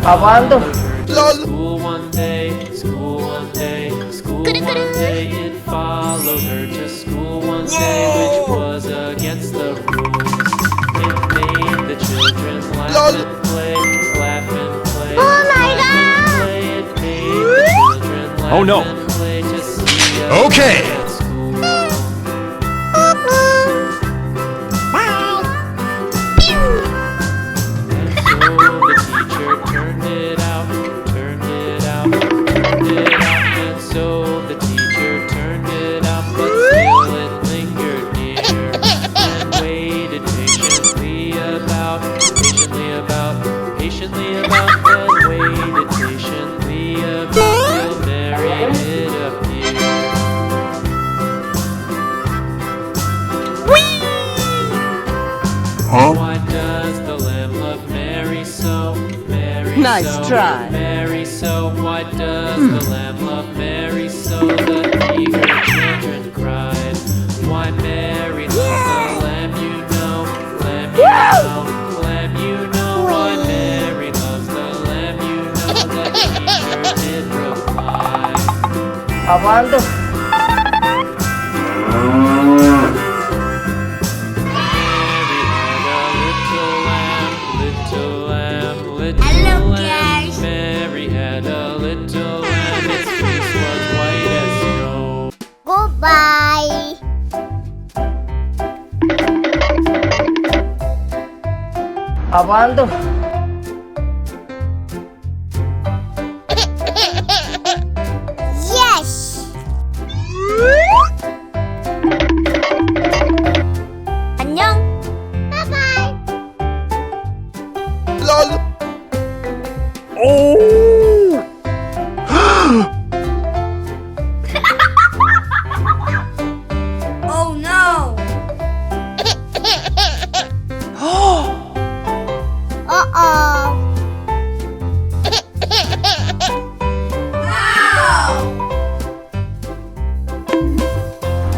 Apaan tuh? School one day, school one day, school one day. It followed her to school one day, which was against the rules. It made the children laugh and play, laugh and play, laugh and play. It made the children laugh and play to see us Okay. at school. And so the teacher turned it out, but still it lingered near, and waited patiently about, and waited patiently about till Mary did appear. Why does the lamb love Mary so? Mary Nice so, try. Mary so. Why does the lamb love Mary so? The eager children cried. Why Mary loves the lamb, you know, lamb, you know, lamb, you know. Why Mary loves the lamb, you know. The teacher did reply. Apaan tuh? Hello, guys. Mary had a little lamb. Its face was white as snow. Goodbye. Apaan tuh? Yes. 안녕. Bye bye. Oh no. Uh-oh.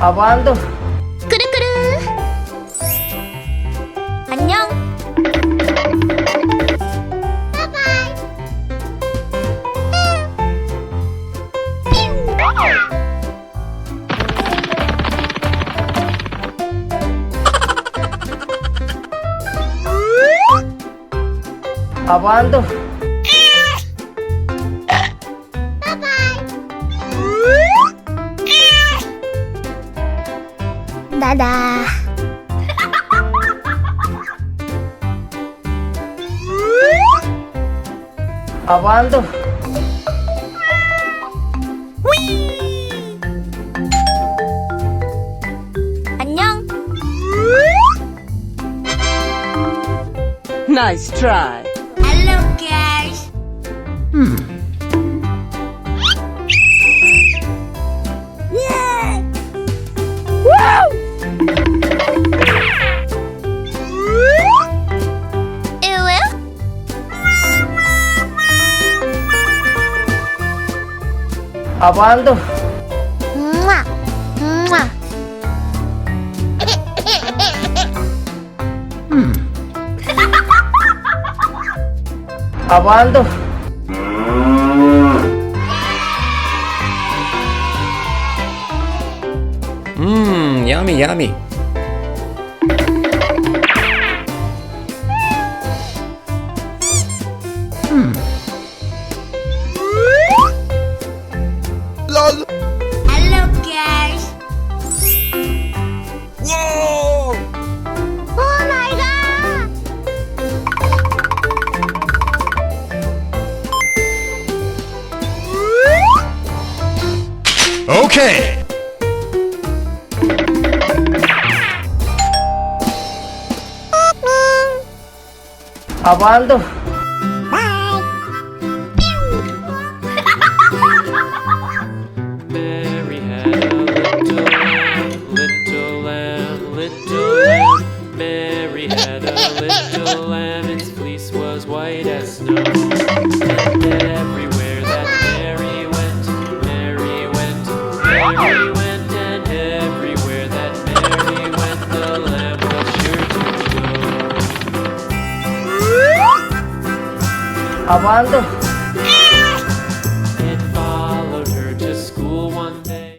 Apaan tuh? 그르그르. 안녕. 바이바이. Apaan tuh? Dadah. Apaan tuh? 안녕. Nice try. Hello, guys. Yeah. Woo! Ew. Apaan tuh? Mwah. Mwah. Apaan tuh? Yummy, yummy. Hello, guys. Whoa! Oh my god. Okay. Apaan tuh? Mary had a little lamb, little lamb, little lamb. Mary had a little lamb. Its fleece was white as snow. And everywhere that Mary went, Mary went, Mary went, and everywhere that Mary went, the lamb was sure to go. Abando.